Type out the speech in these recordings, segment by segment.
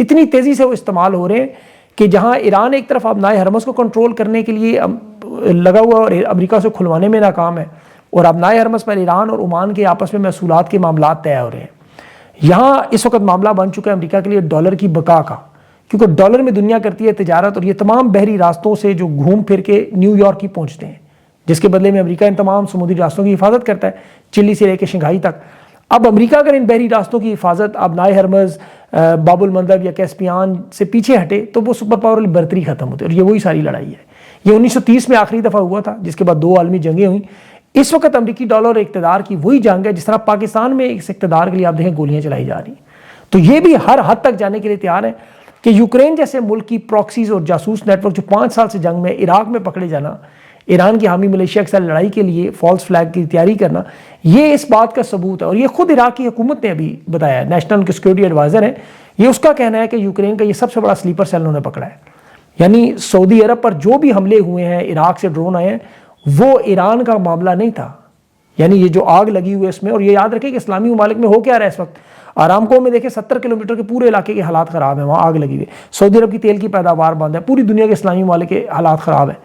اتنی تیزی سے وہ استعمال ہو رہے ہیں کہ جہاں ایران ایک طرف ابنائے حرمز کو کنٹرول کرنے کے لیے لگا ہوا اور امریکہ سے کھلوانے میں ناکام ہے، اور ابنائے حرمز پر ایران اور عمان کے آپس میں محصولات کے معاملات طے ہو رہے ہیں۔ یہاں اس وقت معاملہ بن چکا ہے امریکہ کے لیے ڈالر کی بقا کا، کیونکہ ڈالر میں دنیا کرتی ہے تجارت، اور یہ تمام بحری راستوں سے جو گھوم پھر کے نیو یارک ہی پہنچتے ہیں، جس کے بدلے میں امریکہ ان تمام سمندری راستوں کی حفاظت کرتا ہے، چلی سے لے کے شنگھائی تک۔ اب امریکہ اگر ان بحری راستوں کی حفاظت ابنائے حرمز، باب المندب یا کیسپیان سے پیچھے ہٹے تو وہ سپر پاور برتری ختم ہوتی ہے، اور یہ وہی ساری لڑائی ہے۔ یہ 1930 میں آخری دفعہ ہوا تھا، جس کے بعد 2 عالمی جنگیں ہوئیں۔ اس وقت امریکی ڈالر اقتدار کی وہی جنگ ہے، جس طرح پاکستان میں اس اقتدار کے لیے آپ دیکھیں گولیاں چلائی جا رہی ہیں۔ تو یہ بھی ہر حد تک جانے کے لیے تیار ہے کہ یوکرین جیسے ملک کی پراکسیز اور جاسوس نیٹ ورک جو 5 سال سے جنگ میں عراق میں پکڑے جانا، ایران کی حامی ملیشیا کے ساتھ لڑائی کے لیے فالس فلیگ کی تیاری کرنا، یہ اس بات کا ثبوت ہے۔ اور یہ خود عراق کی حکومت نے ابھی بتایا ہے، نیشنل سیکورٹی ایڈوائزر ہے، یہ اس کا کہنا ہے کہ یوکرین کا یہ سب سے بڑا سلیپر سیل انہوں نے پکڑا ہے۔ یعنی سعودی عرب پر جو بھی حملے ہوئے ہیں، عراق سے ڈرون آئے ہیں، وہ ایران کا معاملہ نہیں تھا۔ یعنی یہ جو آگ لگی ہوئی ہے اس میں، اور یہ یاد رکھیں کہ اسلامی ممالک میں ہو کیا رہا ہے اس وقت، آرامکو میں دیکھیں 70 کلومیٹر کے پورے علاقے کے حالات خراب ہیں، وہاں آگ لگی ہوئی ہے۔ سعودی عرب کی تیل کی پیداوار بند ہے، پوری دنیا کے اسلامی ممالک کے حالات خراب ہیں۔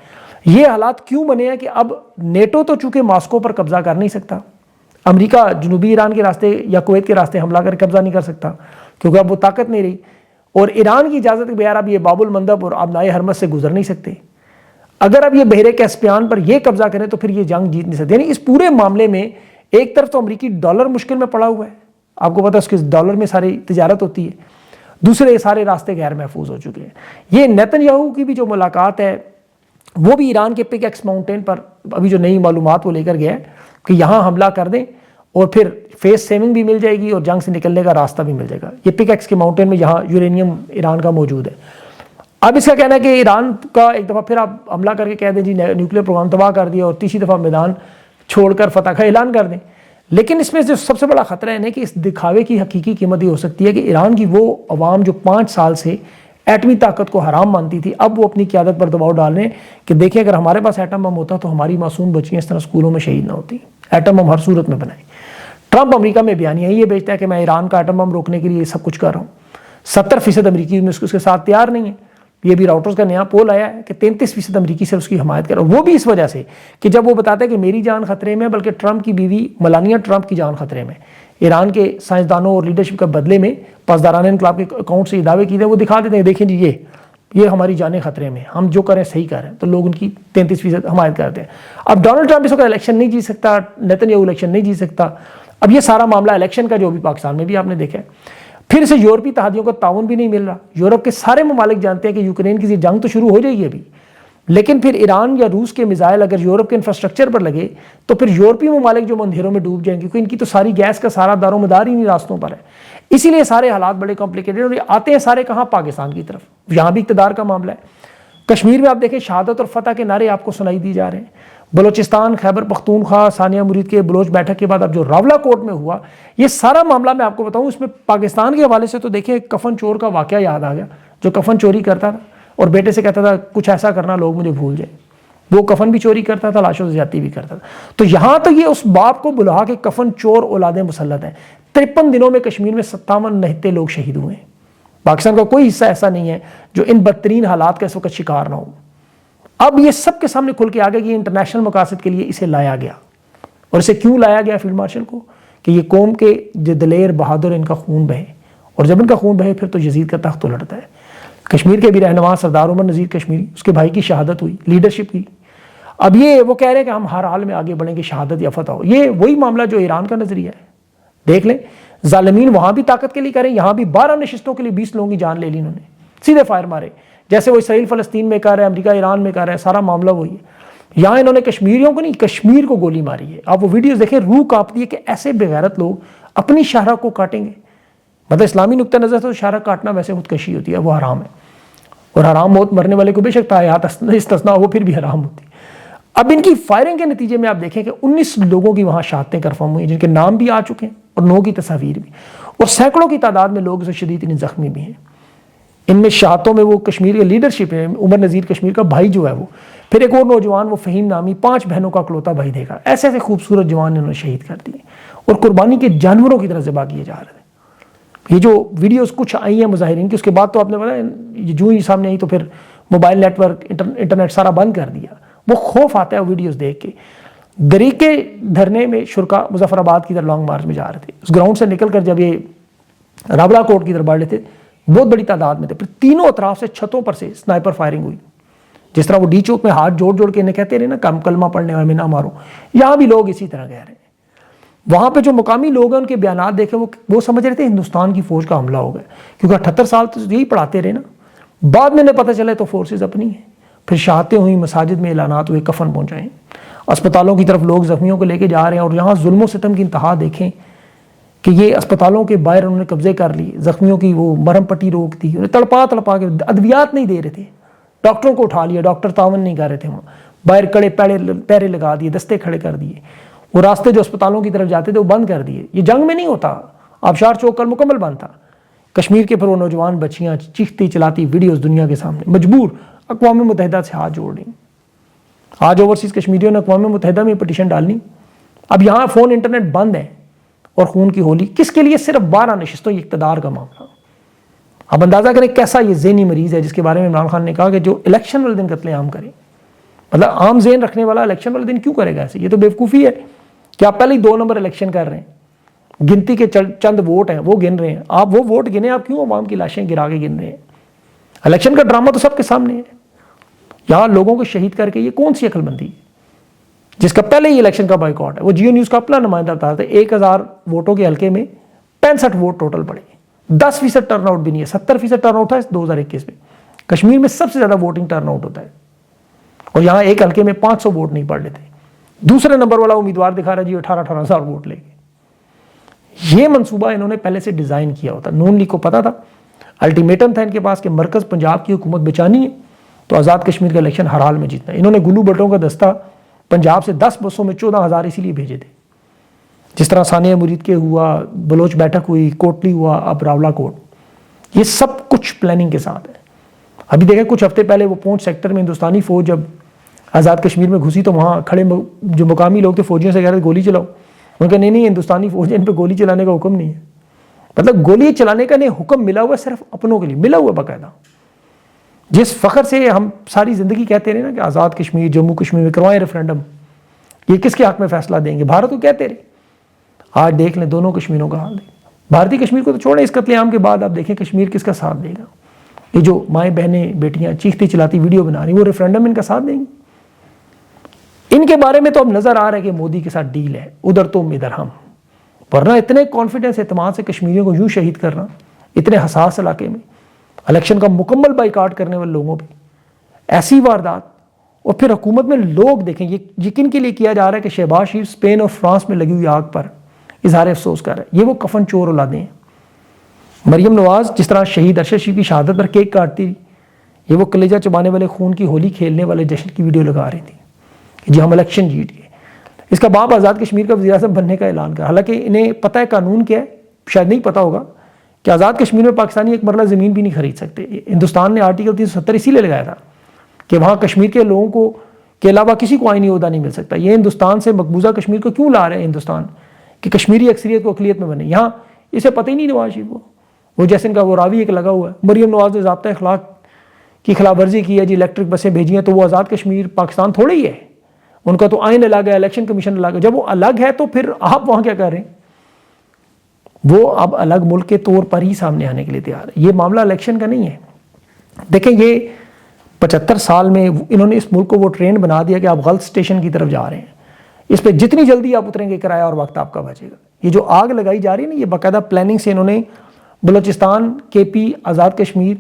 یہ حالات کیوں بنے ہیں کہ اب نیٹو تو چونکہ ماسکو پر قبضہ کر نہیں سکتا، امریکہ جنوبی ایران کے راستے یا کویت کے راستے حملہ کر قبضہ نہیں کر سکتا کیونکہ اب وہ طاقت نہیں رہی، اور ایران کی اجازت کے بغیر اب یہ باب المندب اور ابنائے حرمز سے گزر نہیں سکتے۔ اگر اب یہ بحیرہ کیسپیان پر یہ قبضہ کریں تو پھر یہ جنگ جیت نہیں سکتے۔ یعنی اس پورے معاملے میں ایک طرف تو امریکی ڈالر مشکل میں پڑا ہوا ہے، آپ کو پتا ہے اس کے ڈالر میں ساری تجارت ہوتی ہے، دوسرے سارے راستے غیر محفوظ ہو چکے ہیں۔ یہ نیتن یاہو کی بھی جو ملاقات ہے وہ بھی ایران کے پک ایکس ماؤنٹین پر ابھی جو نئی معلومات وہ لے کر گیا ہے کہ یہاں حملہ کر دیں اور پھر فیس سیونگ بھی مل جائے گی اور جنگ سے نکلنے کا راستہ بھی مل جائے گا۔ یہ پک ایکس کے ماؤنٹین میں یہاں یورینیم ایران کا موجود ہے۔ اب اس کا کہنا ہے کہ ایران کا ایک دفعہ پھر آپ حملہ کر کے کہہ دیں جی نیوکلیر پروگرام تباہ کر دیا اور تیسری دفعہ میدان چھوڑ کر فتح کا اعلان کر دیں۔ لیکن اس میں جو سب سے بڑا خطرہ ہے کہ اس دکھاوے کی حقیقی قیمت یہ ہو سکتی ہے کہ ایران کی وہ عوام جو 5 سال سے ایٹمی طاقت کو حرام مانتی تھی، اب وہ اپنی قیادت پر دباؤ ڈال رہے ہیں کہ دیکھیں اگر ہمارے پاس ایٹم بم ہوتا تو ہماری معصوم بچیاں اس طرح اسکولوں میں شہید نہ ہوتی، ایٹم بم ہر صورت میں بنائیں۔ ٹرمپ امریکہ میں بیانیہ یہ بیچتا ہے کہ میں ایران کا ایٹم بم روکنے کے لیے سب کچھ کر رہا ہوں، 70% امریکی اس کے ساتھ تیار نہیں ہے۔ یہ بھی راؤٹرز کا نیا پول آیا ہے کہ 33% امریکی سے اس کی حمایت کر رہا ہے، وہ بھی اس وجہ سے کہ جب وہ بتاتا ہے کہ میری جان خطرے میں بلکہ ٹرمپ کی بیوی ملانیا ٹرمپ کی جان خطرے میں، ایران کے سائنسدانوں اور لیڈرشپ کا بدلے میں پاسداران انقلاب کے اکاؤنٹ سے یہ دعوے کی تھے، وہ دکھا دیتے ہیں دیکھیں جی یہ ہماری جانیں خطرے میں، ہم جو کریں صحیح کر رہے ہیں، تو لوگ ان کی 33% حمایت کرتے ہیں۔ اب ڈونلڈ ٹرمپ اس وقت الیکشن نہیں جیت سکتا، نیتن یاہو الیکشن نہیں جیت سکتا۔ اب یہ سارا معاملہ الیکشن کا جو بھی پاکستان میں بھی آپ نے دیکھا ہے، پھر اسے یورپی اتحادیوں کو تعاون بھی نہیں مل رہا۔ یورپ کے سارے ممالک جانتے ہیں کہ یوکرین کی جنگ تو شروع ہو جائے گی ابھی، لیکن پھر ایران یا روس کے میزائل اگر یورپ کے انفراسٹرکچر پر لگے تو پھر یورپی ممالک جو اندھیروں میں ڈوب جائیں گے، کیونکہ ان کی تو ساری گیس کا سارا دار و مدار ہی نہیں راستوں پر ہے۔ اسی لیے سارے حالات بڑے کمپلیکیٹڈ، اور یہ آتے ہیں سارے کہاں؟ پاکستان کی طرف۔ یہاں بھی اقتدار کا معاملہ ہے۔ کشمیر میں آپ دیکھیں شہادت اور فتح کے نعرے آپ کو سنائی دی جا رہے ہیں۔ بلوچستان، خیبر پختونخوا، ثانیہ مرید کے بلوچ بیٹھک کے بعد اب جو راولہ کوٹ میں ہوا، یہ سارا معاملہ میں آپ کو بتاؤں، اس میں پاکستان کے حوالے سے تو دیکھیں کفن چور کا واقعہ یاد آ گیا، جو کفن چوری کرتا تھا اور بیٹے سے کہتا تھا کچھ ایسا کرنا لوگ مجھے بھول جائیں۔ وہ کفن بھی چوری کرتا تھا، لاشوں سے زیادتی بھی کرتا تھا۔ تو یہاں تو یہ اس باپ کو بلا کے کفن چور اولادیں مسلط ہیں۔ 53 دنوں میں کشمیر میں 57 نہتے لوگ شہید ہوئے ہیں۔ پاکستان کا کوئی حصہ ایسا نہیں ہے جو ان بدترین حالات کا اس وقت شکار نہ ہو۔ اب یہ سب کے سامنے کھل کے آ گیا کہ انٹرنیشنل مقاصد کے لیے اسے لایا گیا، اور اسے کیوں لایا گیا فیلڈ مارشل کو؟ کہ یہ قوم کے جو دلیر بہادر ان کا خون بہے، اور جب ان کا خون بہے پھر تو یزید کا تخت الٹتا ہے۔ کشمیر کے بھی رہنما سردار عمر نذیر کشمیری، اس کے بھائی کی شہادت ہوئی لیڈرشپ کی۔ اب یہ وہ کہہ رہے ہیں کہ ہم ہر حال میں آگے بڑھیں گے، شہادت یا فتح ہو۔ یہ وہی معاملہ جو ایران کا نظریہ ہے، دیکھ لیں ظالمین وہاں بھی طاقت کے لیے کریں، یہاں بھی 12 نشستوں کے لیے 20 لوگوں کی جان لے لی انہوں نے، سیدھے فائر مارے، جیسے وہ اسرائیل فلسطین میں کر رہا ہے، امریکہ ایران میں کر رہا ہے، سارا معاملہ وہی ہے۔ یہاں انہوں نے کشمیریوں کو نہیں، کشمیر کو گولی ماری ہے۔ آپ وہ ویڈیوز دیکھیں، روح کانپتی ہے کہ ایسے بغیرت لوگ اپنی شاہراہ کو کاٹیں گے۔ مطلب اسلامی نقطہ نظر سے شاہراہ کاٹنا ویسے خودکشی ہوتی ہے، وہ حرام ہے، اور حرام موت مرنے والے کو بے شک حیات استثنا ہو پھر بھی حرام ہوتی ہے۔ اب ان کی فائرنگ کے نتیجے میں آپ دیکھیں کہ 19 لوگوں کی وہاں شہادتیں کنفرم ہوئی، جن کے نام بھی آ چکے ہیں اور 9 کی تصاویر بھی، اور سینکڑوں کی تعداد میں لوگ شدید زخمی بھی ہیں۔ ان میں شہادتوں میں وہ کشمیر کے لیڈرشپ ہے، عمر نذیر کشمیر کا بھائی جو ہے وہ، پھر ایک اور نوجوان وہ فہیم نامی 5 بہنوں کا اکلوتا بھائی دے گا۔ ایسے ایسے خوبصورت جوان انہوں نے شہید کر دیے اور قربانی کے جانوروں کی طرح ذبح کیے جا رہے تھے۔ یہ جو ویڈیوز کچھ آئی ہیں مظاہرین کی، اس کے بعد تو آپ نے بتایا یہ جو ہی سامنے آئی تو پھر موبائل نیٹ ورک انٹرنیٹ سارا بند کر دیا. وہ خوف آتا ہے ویڈیوز دیکھ کے. دریقے دھرنے میں شرکا مظفر آباد کی طرف لانگ مارچ میں جا رہے تھے. اس گراؤنڈ سے نکل کر جب یہ رابلہ کوٹ کی طرف بڑھ رہے تھے بہت بڑی تعداد میں تھے. پھر تینوں اطراف سے چھتوں پر سے سنائپر فائرنگ ہوئی. جس طرح وہ ڈی چوک میں ہاتھ جوڑ جوڑ کے انہیں کہتے رہے نا کلمہ پڑھنے والے میں نہ مارو، یہاں بھی لوگ اسی طرح کہہ رہے ہیں. وہاں پہ جو مقامی لوگ ہیں ان کے بیانات دیکھیں وہ سمجھ رہے تھے ہندوستان کی فوج کا حملہ ہو گیا، کیونکہ 78 سال تو یہی پڑھاتے رہے نا. بعد میں انہیں پتہ چلے تو فورسز اپنی ہیں. پھر شہادتیں ہوئیں، مساجد میں اعلانات ہوئے، کفن پہنچائیں، اسپتالوں کی طرف لوگ زخمیوں کو لے کے جا رہے ہیں. اور یہاں ظلم و ستم کی انتہا دیکھیں کہ یہ اسپتالوں کے باہر انہوں نے قبضے کر لیے، زخمیوں کی وہ مرہم پٹی روک دی، انہیں تڑپا کے ادویات نہیں دے رہے تھے، ڈاکٹروں کو اٹھا لیا، ڈاکٹر تعاون نہیں کر رہے تھے، وہاں باہر کڑے پیرے لگا دیے، دستے کھڑے کر دیے. وہ راستے جو اسپتالوں کی طرف جاتے تھے وہ بند کر دیے. یہ جنگ میں نہیں ہوتا، آبشار چوک کل مکمل بند تھا. کشمیر کے پھر وہ نوجوان بچیاں چیختی چلاتی ویڈیوز دنیا کے سامنے، مجبور اقوام متحدہ سے ہاتھ جوڑ رہی. آج اوورسیز کشمیریوں نے اقوام متحدہ میں پٹیشن ڈالنی. اب یہاں فون انٹرنیٹ بند ہے اور خون کی ہولی کس کے لیے؟ صرف 12 نشستوں یہ اقتدار کا معاملہ. اب اندازہ کریں کیسا یہ ذہنی مریض ہے جس کے بارے میں عمران خان نے کہا کہ جو الیکشن والے دن قتل عام کرے. مطلب عام ذہن رکھنے والا الیکشن والے دن کیوں کرے گا ایسے؟ یہ تو بیوقوفی ہے کہ آپ پہلے ہی 2 نمبر الیکشن کر رہے ہیں، گنتی کے چند ووٹ ہیں وہ گن رہے ہیں. آپ وہ ووٹ گنے، آپ کیوں عوام کی لاشیں گرا کے گن رہے ہیں؟ الیکشن کا ڈرامہ تو سب کے سامنے ہے. یہاں لوگوں کو شہید کر کے یہ کون سی عقل مندی ہے جس کا پہلے ہی الیکشن کا بائیکاٹ ہے؟ وہ جیو نیوز کا اپنا نمائندہ بتا تھا 1000 ووٹوں کے حلقے میں 65 ووٹ ٹوٹل پڑے، 10% ٹرن آؤٹ بھی نہیں ہے. 70% ٹرن آؤٹ تھا 2021 میں. کشمیر میں سب سے زیادہ ووٹنگ ٹرن آؤٹ ہوتا ہے اور یہاں ایک حلقے میں 500 ووٹ نہیں پڑ لیتے. دوسرے نمبر والا امیدوار دکھا رہا جی 18,000 ووٹ لے کے. یہ منصوبہ انہوں نے پہلے سے ڈیزائن کیا ہوتا. نون لیگ کو پتا تھا، الٹیمیٹم تھا ان کے پاس کہ مرکز پنجاب کی حکومت بچانی ہے تو آزاد کشمیر کا الیکشن ہر حال میں جیتنا ہے. انہوں نے گلو بٹوں کا دستہ پنجاب سے 10 بسوں میں 14,000 اسی لیے بھیجے تھے. جس طرح ثانیہ مرید کے ہوا، بلوچ بیٹھک ہوئی، کوٹلی ہوا، اب راولہ کوٹ، یہ سب کچھ پلاننگ کے ساتھ ہے. ابھی دیکھیں کچھ ہفتے پہلے وہ پونچھ سیکٹر میں ہندوستانی فوج جب آزاد کشمیر میں گھسی تو وہاں کھڑے جو مقامی لوگ تھے فوجیوں سے کہہ رہے گولی چلاؤ. انہوں نے کہا نہیں ہندوستانی فوج ان پہ گولی چلانے کا حکم نہیں ہے. مطلب گولی چلانے کا نہیں حکم ملا ہوا صرف اپنوں کے لیے ملا ہوا باقاعدہ. جس فخر سے ہم ساری زندگی کہتے رہے نا کہ آزاد کشمیر جموں کشمیر میں کروائیں ریفرینڈم، یہ کس کے حق میں فیصلہ دیں گے، بھارت کو کہتے رہے. آج دیکھ لیں دونوں کشمیروں کا حال. بھارتی کشمیر کو تو چھوڑیں، اس قتل عام کے بعد آپ دیکھیں کشمیر کس کا ساتھ دے گا. یہ جو مائیں بہنیں بیٹیاں چیختی چلاتی ویڈیو بنا رہی وہ ریفرینڈم ان کا ساتھ دیں گے. ان کے بارے میں تو اب نظر آ رہا ہے کہ مودی کے ساتھ ڈیل ہے، ادھر تم ادھر ہم. ورنہ اتنے کانفیڈنس اعتماد سے کشمیریوں کو یوں شہید کرنا اتنے حساس علاقے میں، الیکشن کا مکمل بائیکاٹ کرنے والے لوگوں پہ ایسی واردات. اور پھر حکومت میں لوگ دیکھیں یہ یقین کے لیے کیا جا رہا ہے کہ شہباز شریف اسپین اور فرانس میں لگی ہوئی آگ پر اظہار افسوس کر رہے ہیں. یہ وہ کفن چور اولادیں ہیں. مریم نواز جس طرح شہید ارشد شریف کی شہادت پر کیک کاٹتی، یہ وہ کلیجہ چبانے والے خون کی ہولی کھیلنے والے جشن کی ویڈیو لگا رہی تھی کہ جی ہم الیکشن جیت گئے. اس کا باپ آزاد کشمیر کا وزیر اعظم بننے کا اعلان کیا. حالانکہ انہیں پتہ ہے قانون کیا ہے، شاید نہیں پتہ ہوگا کہ آزاد کشمیر میں پاکستانی ایک مرلہ زمین بھی نہیں خرید سکتے. ہندوستان نے آرٹیکل 370 اسی لیے لگایا تھا کہ وہاں کشمیر کے لوگوں کو کے علاوہ کسی کو آئینی عہدہ نہیں مل سکتا. یہ ہندوستان سے مقبوضہ کشمیر کو کیوں لا رہے ہیں ہندوستان کہ کشمیری اکثریت کو اقلیت میں بنے. یہاں اسے پتہ ہی نہیں نواز شریف کو، وہ جیسے ان کا وہ راوی ایک لگا ہوا ہے. مریم نواز نے ضابطۂ اخلاق کی خلاف ورزی کی ہے جی، الیکٹرک بسیں بھیجی ہیں تو وہ آزاد کشمیر پاکستان تھوڑا ہی ہے. ان کا تو آئین الگ ہے، الیکشن کمیشن الگ ہے. جب وہ الگ ہے تو پھر آپ وہاں کیا کر رہے ہیں؟ وہ اب الگ ملک کے طور پر ہی سامنے آنے کے لیے تیار ہے. یہ معاملہ الیکشن کا نہیں ہے. دیکھیں یہ 75 سال میں انہوں نے اس ملک کو وہ ٹرین بنا دیا کہ آپ غلط اسٹیشن کی طرف جا رہے ہیں. اس پہ جتنی جلدی آپ اتریں گے کرایہ اور وقت آپ کا بچے گا. یہ جو آگ لگائی جا رہی ہے نا، یہ باقاعدہ پلاننگ سے انہوں نے بلوچستان، کے پی، آزاد کشمیر،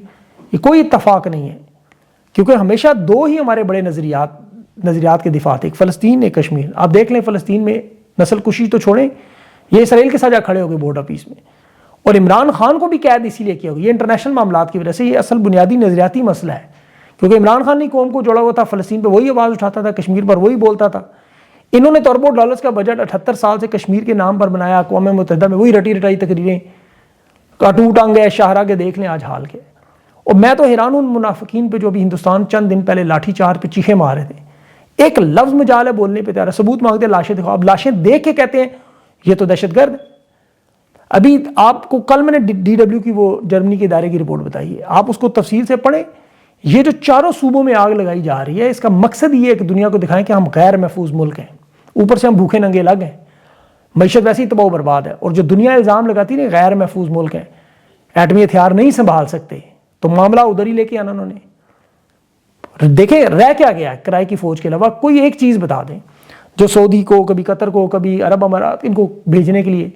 یہ کوئی اتفاق نہیں ہے کیونکہ ہمیشہ 2 ہی ہمارے بڑے نظریات کے دفاع تھے، ایک فلسطین ایک کشمیر. آپ دیکھ لیں فلسطین میں نسل کشی تو چھوڑیں، یہ اسرائیل کے ساتھ جا کھڑے ہو گئے بورڈ آفس میں. اور عمران خان کو بھی قید اسی لیے کیا ہوگا، یہ انٹرنیشنل معاملات کی وجہ سے. یہ اصل بنیادی نظریاتی مسئلہ ہے کیونکہ عمران خان نے قوم کو جوڑا ہوا تھا، فلسطین پہ وہی آواز اٹھاتا تھا، کشمیر پر وہی بولتا تھا. انہوں نے تو اربوں ڈالرز کا بجٹ 78 سال سے کشمیر کے نام پر بنایا. اقوام متحدہ میں وہی رٹی رٹائی تقریریں، کاٹو ٹانگ ہے شاہراہ کے، دیکھ لیں آج حال کے. اور میں تو حیران ہوں منافقین پہ جو بھی ہندوستان چند دن پہلے لاٹھی چار پہ چیخے مار رہے تھے. ایک لفظ مجال ہے بولنے پہ تیار ہے، ثبوت مانگتے ہیں، لاشیں دکھاؤ. اب لاشیں دیکھ کے کہتے ہیں یہ تو دہشت گرد ہے. ابھی آپ کو کل میں نے DW کی وہ جرمنی کے ادارے کی رپورٹ بتائی ہے, آپ اس کو تفصیل سے پڑھیں. یہ جو چاروں صوبوں میں آگ لگائی جا رہی ہے, اس کا مقصد یہ ہے کہ دنیا کو دکھائیں کہ ہم غیر محفوظ ملک ہیں, اوپر سے ہم بھوکے ننگے لگ ہیں, معیشت ویسے ہی تباہ و برباد ہے. اور جو دنیا الزام لگاتی ہے غیر محفوظ ملک ہیں, ایٹمی ہتھیار نہیں سنبھال سکتے, تو معاملہ ادھر ہی لے کے آنا انہوں نے. دیکھیں رہ کیا گیا ہے کرائے کی فوج کے علاوہ, کوئی ایک چیز بتا دیں جو سعودی کو, کبھی قطر کو, کبھی عرب امارات, ان کو بھیجنے کے لیے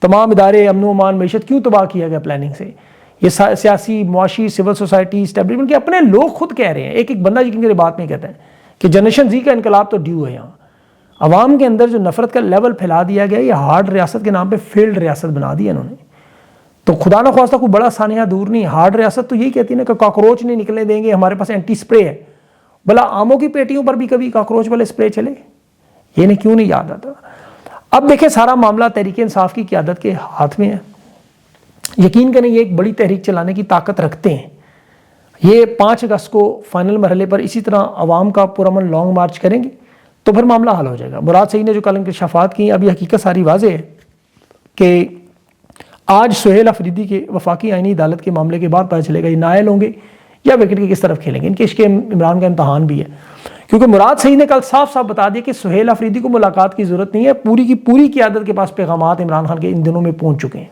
تمام ادارے امن و امان معیشت کیوں تباہ کیا گیا پلاننگ سے. یہ سیاسی, معاشی, سول سوسائٹی, اسٹیبلشمنٹ کے اپنے لوگ خود کہہ رہے ہیں. ایک ایک بندہ جن کی بات میں کہتا ہے کہ جنریشن زی کا انقلاب تو ڈیو ہے. یہاں عوام کے اندر جو نفرت کا لیول پھیلا دیا گیا, یہ ہارڈ ریاست کے نام پہ فیلڈ ریاست بنا دی انہوں نے. تو خدا نہ خواستہ کوئی بڑا سانحہ دور نہیں. ہارڈ ریاست تو یہی کہتی ہے نا کہ کاکروچ نہیں نکلنے دیں گے, ہمارے پاس اینٹی سپرے ہے. بلا آموں کی پیٹیوں پر بھی کبھی کاکروچ والے سپرے چلے, یہ نہیں کیوں نہیں یاد آتا. اب دیکھیں سارا معاملہ تحریک انصاف کی قیادت کے ہاتھ میں ہے. یقین کریں یہ ایک بڑی تحریک چلانے کی طاقت رکھتے ہیں. یہ 5 اگست کو فائنل مرحلے پر اسی طرح عوام کا پرامن لانگ مارچ کریں گے تو پھر معاملہ حل ہو جائے گا. مراد سعید نے جو کل انکشافات کی, اب یہ حقیقت ساری واضح ہے کہ آج سہیل افریدی کے وفاقی آئینی عدالت کے معاملے کے بعد پتہ چلے گا یہ نائل ہوں گے یا وکٹ کے کس طرف کھیلیں گے. ان کے عشق عمران کا امتحان بھی ہے, کیونکہ مراد سعید نے کل صاف صاف بتا دیا کہ سہیل افریدی کو ملاقات کی ضرورت نہیں ہے. پوری کی پوری قیادت کے پاس پیغامات عمران خان کے ان دنوں میں پہنچ چکے ہیں.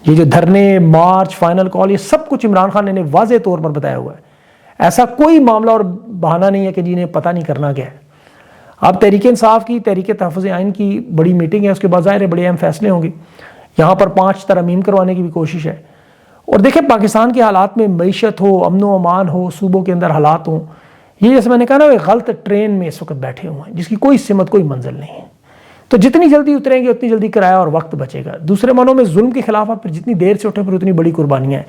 یہ جو دھرنے, مارچ, فائنل کال, یہ سب کچھ عمران خان نے واضح طور پر بتایا ہوا ہے. ایسا کوئی معاملہ اور بہانہ نہیں ہے کہ جنہیں پتہ نہیں کرنا کیا ہے. اب تحریک انصاف کی, تحریک تحفظ آئین کی بڑی میٹنگ ہے, اس کے بعد ظاہر ہے بڑے اہم فیصلے ہوں گے. یہاں پر 5 ترمیم کروانے کی بھی کوشش ہے. اور دیکھیں پاکستان کے حالات میں معیشت ہو, امن و امان ہو, صوبوں کے اندر حالات ہوں, یہ جیسے میں نے کہا نا وہ غلط ٹرین میں اس وقت بیٹھے ہوئے ہیں جس کی کوئی سمت کوئی منزل نہیں ہے. تو جتنی جلدی اتریں گے اتنی جلدی کرایہ اور وقت بچے گا. دوسرے معنوں میں ظلم کے خلاف آپ جتنی دیر سے اٹھیں پھر اتنی بڑی قربانیاں ہیں.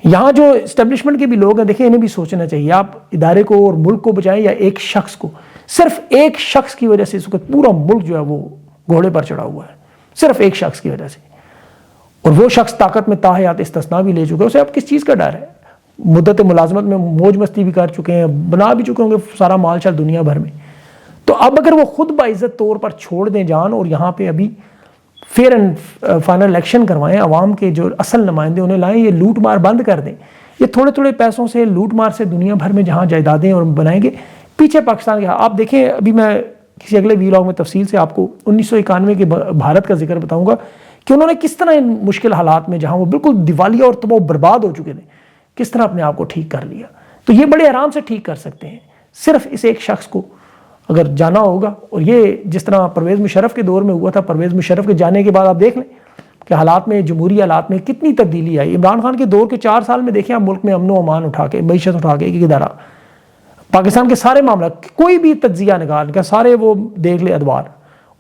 یہاں جو اسٹیبلشمنٹ کے بھی لوگ ہیں, دیکھیں انہیں بھی سوچنا چاہیے, آپ ادارے کو اور ملک کو بچائیں یا ایک شخص کو. صرف ایک شخص کی وجہ سے اس وقت پورا ملک جو ہے وہ گھوڑے پر چڑھا ہوا ہے, صرف ایک شخص کی وجہ سے. اور وہ شخص طاقت میں تاحیات استثناء بھی لے چکے, اسے اب کس چیز کا ڈر ہے. مدت ملازمت میں موج مستی بھی کر چکے ہیں, بنا بھی چکے ہوں گے سارا مال شال دنیا بھر میں. تو اب اگر وہ خود باعزت طور پر چھوڑ دیں جان اور یہاں پہ ابھی فیئر اینڈ فائنل الیکشن کروائیں, عوام کے جو اصل نمائندے انہیں لائیں, یہ لوٹ مار بند کر دیں. یہ تھوڑے تھوڑے پیسوں سے لوٹ مار سے دنیا بھر میں جہاں جائیدادیں اور بنائیں گے, پیچھے پاکستان کے. آپ دیکھیں ابھی میں کسی اگلے ویلاگ میں تفصیل سے آپ کو 1991 کے بھارت کا ذکر بتاؤں گا کہ انہوں نے کس طرح ان مشکل حالات میں جہاں وہ بالکل دیوالیہ اور تباہ برباد ہو چکے تھے, کس طرح اپنے آپ کو ٹھیک کر لیا. تو یہ بڑے آرام سے ٹھیک کر سکتے ہیں. صرف اس ایک شخص کو اگر جانا ہوگا, اور یہ جس طرح پرویز مشرف کے دور میں ہوا تھا, پرویز مشرف کے جانے کے بعد آپ دیکھ لیں کہ حالات میں, جمہوری حالات میں کتنی تبدیلی آئی. عمران خان کے دور کے 4 سال میں دیکھیں آپ ملک میں امن و امان اٹھا کے, معیشت اٹھا کے, ایک ادارہ, پاکستان کے سارے معاملات, کوئی بھی تجزیہ نگار کا سارے وہ دیکھ لے ادوار,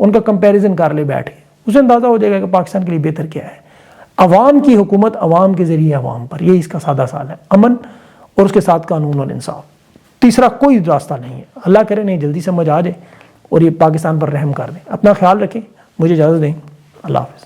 ان کا کمپیریزن کر لے بیٹھ کے, اسے اندازہ ہو جائے گا کہ پاکستان کے لیے بہتر کیا ہے. عوام کی حکومت عوام کے ذریعے عوام پر, یہ اس کا سادہ سال ہے. امن اور اس کے ساتھ قانون اور انصاف, تیسرا کوئی راستہ نہیں ہے. اللہ کرے نہیں جلدی سمجھ آ جائے اور یہ پاکستان پر رحم کر دیں. اپنا خیال رکھیں, مجھے اجازت دیں. اللہ حافظ.